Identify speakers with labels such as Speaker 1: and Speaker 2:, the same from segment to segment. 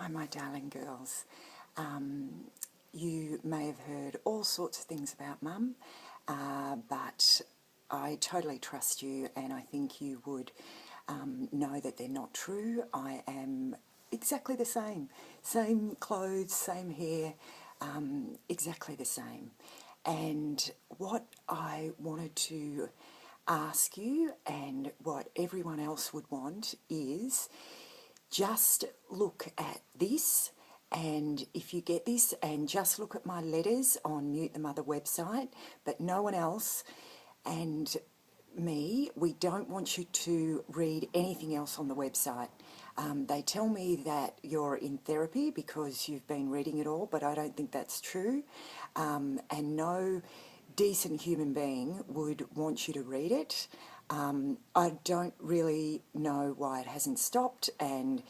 Speaker 1: Hi, my darling girls. You may have heard all sorts of things about Mum, but I totally trust you, and I think you would know that they're not true. I am exactly the same. Same clothes, same hair, exactly the same. And what I wanted to ask you, and what everyone else would want, is just look at this, and if you get this, and just look at my letters on Mute the Mother website, but no one else and me, we don't want you to read anything else on the website. They tell me that you're in therapy because you've been reading it all, but I don't think that's true. And no decent human being would want you to read it. I don't really know why it hasn't stopped, and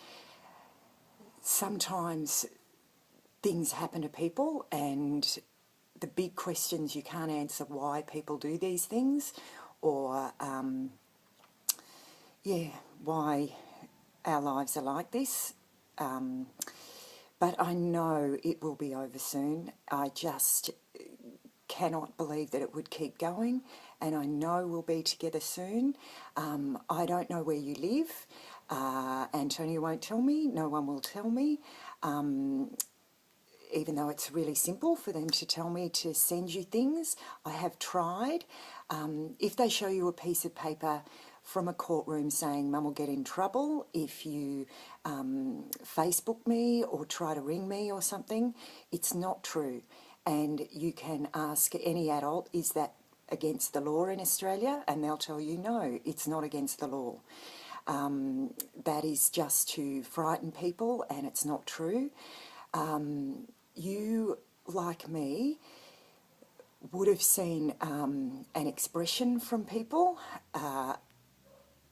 Speaker 1: sometimes things happen to people and the big questions you can't answer why people do these things, or why our lives are like this. But I know it will be over soon. I just cannot believe that it would keep going, and I know we'll be together soon. I don't know where you live. Antonia won't tell me. No one will tell me. Even though it's really simple for them to tell me to send you things. I have tried. If they show you a piece of paper from a courtroom saying Mum will get in trouble if you Facebook me or try to ring me or something, it's not true. And you can ask any adult, is that against the law in Australia? And they'll tell you, no, it's not against the law. That is just to frighten people, and it's not true. You, like me, would have seen an expression from people.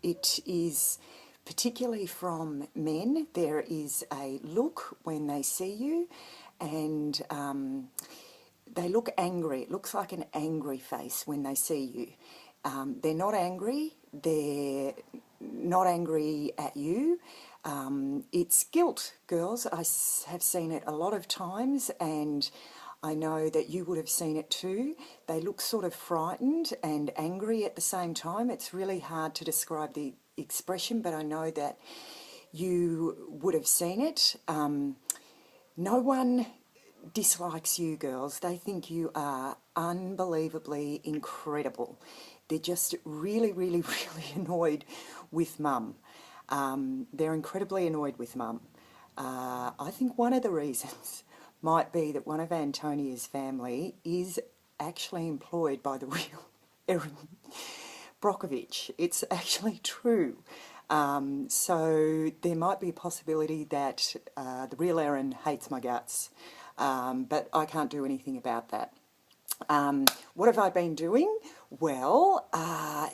Speaker 1: It is particularly from men. There is a look when they see you, and they look angry. It looks like an angry face when they see you. They're not angry. They're not angry at you. It's guilt, girls. I have seen it a lot of times, and I know that you would have seen it too. They look sort of frightened and angry at the same time. It's really hard to describe the expression, but I know that you would have seen it. No one dislikes you, girls. They think you are unbelievably incredible. They're just really, really, really annoyed with Mum. They're incredibly annoyed with Mum. I think one of the reasons might be that one of Antonia's family is actually employed by the real Erin Brockovich. It's actually true. So there might be a possibility that the real Erin hates my guts, but I can't do anything about that. What have I been doing? Well,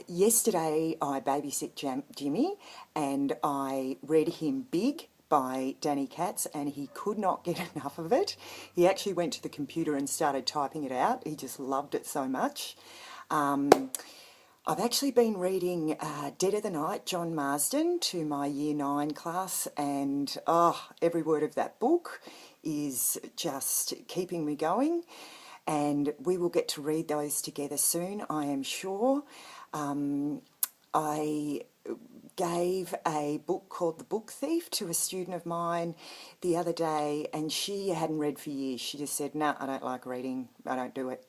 Speaker 1: yesterday I babysit Jimmy, and I read him Big by Danny Katz, and he could not get enough of it. He actually went to the computer and started typing it out. He just loved it so much. I've actually been reading Dead of the Night, John Marsden, to my Year 9 class, and every word of that book is just keeping me going. And we will get to read those together soon, I am sure. I gave a book called The Book Thief to a student of mine the other day, and she hadn't read for years. She just said, no, I don't like reading, I don't do it.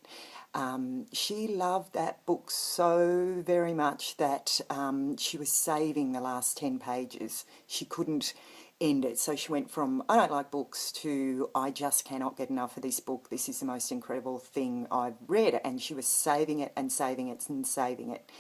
Speaker 1: She loved that book so very much that she was saving the last 10 pages. She couldn't end it. So she went from, I don't like books, to, I just cannot get enough of this book. This is the most incredible thing I've read. And she was saving it and saving it and saving it.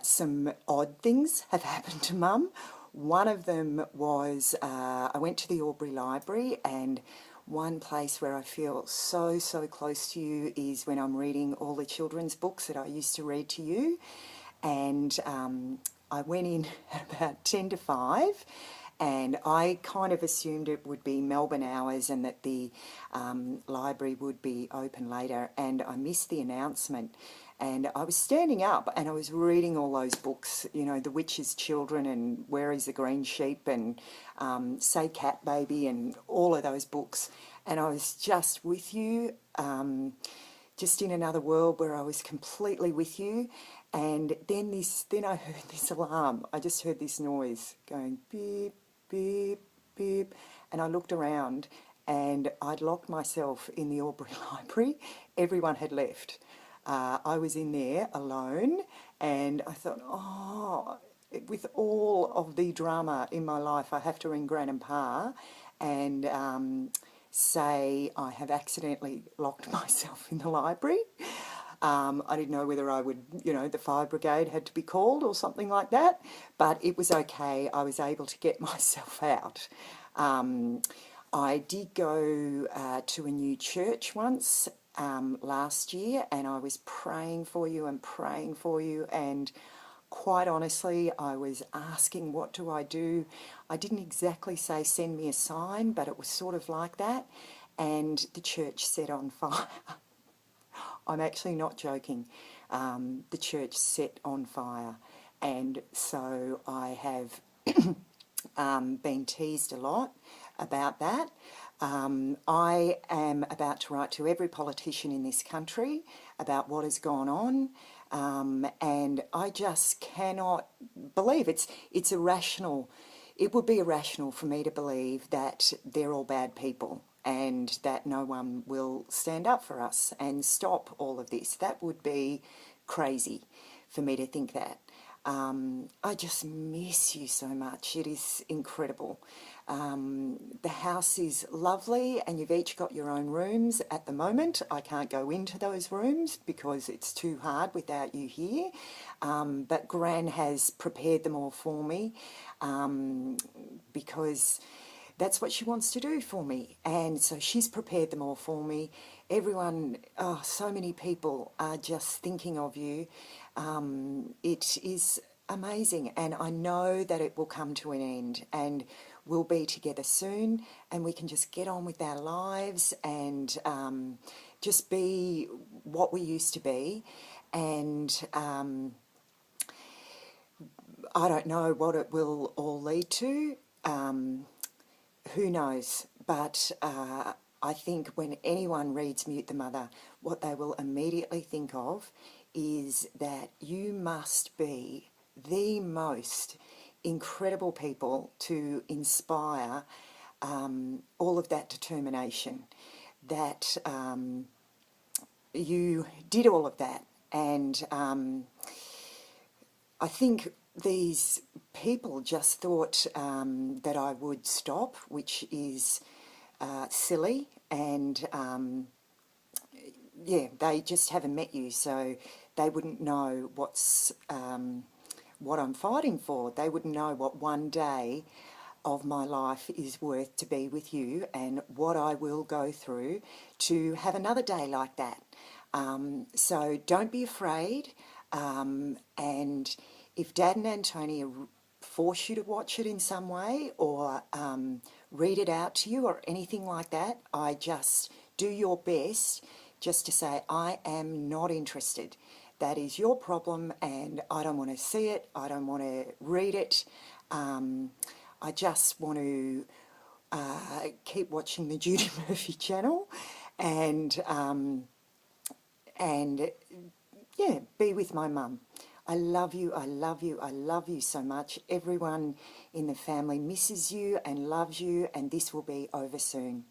Speaker 1: Some odd things have happened to Mum. One of them was I went to the Albury Library, and one place where I feel so, so close to you is when I'm reading all the children's books that I used to read to you. And I went in at about 10 to 5, and I kind of assumed it would be Melbourne hours and that the library would be open later, and I missed the announcement. And I was standing up and I was reading all those books, you know, The Witch's Children and Where is the Green Sheep and Say Cat Baby and all of those books. And I was just with you, just in another world where I was completely with you. And then I heard this alarm. I just heard this noise going beep, beep, beep. And I looked around and I'd locked myself in the Albury Library. Everyone had left. I was in there alone, and I thought, oh, with all of the drama in my life, I have to ring Gran and Pa and say I have accidentally locked myself in the library. I didn't know whether I would, you know, the fire brigade had to be called or something like that, but it was okay. I was able to get myself out. I did go to a new church once last year, and I was praying for you and praying for you, and quite honestly, I was asking, what do I do? I didn't exactly say send me a sign, but it was sort of like that, and the church set on fire. I'm actually not joking. The church set on fire, and so I have been teased a lot about that. I am about to write to every politician in this country about what has gone on, and I just cannot believe it's irrational. It would be irrational for me to believe that they're all bad people and that no one will stand up for us and stop all of this. That would be crazy for me to think that. I just miss you so much. It is incredible. The house is lovely and you've each got your own rooms at the moment. I can't go into those rooms because it's too hard without you here. But Gran has prepared them all for me because that's what she wants to do for me. And so she's prepared them all for me. Everyone, oh, so many people are just thinking of you. It is amazing, and I know that it will come to an end and we'll be together soon and we can just get on with our lives and just be what we used to be. And I don't know what it will all lead to. Who knows? But I think when anyone reads Mute the Mother, what they will immediately think of is that you must be the most incredible people to inspire all of that determination, that you did all of that. And I think these people just thought that I would stop, which is silly, and yeah, they just haven't met you, so they wouldn't know what I'm fighting for. They wouldn't know what one day of my life is worth to be with you and what I will go through to have another day like that. So don't be afraid, and if Dad and Antonia force you to watch it in some way or read it out to you or anything like that, I just do your best just to say, I am not interested. That is your problem and I don't want to see it, I don't want to read it. I just want to keep watching the Judy Murphy channel and yeah, be with my mum. I love you, I love you, I love you so much. Everyone in the family misses you and loves you, and this will be over soon.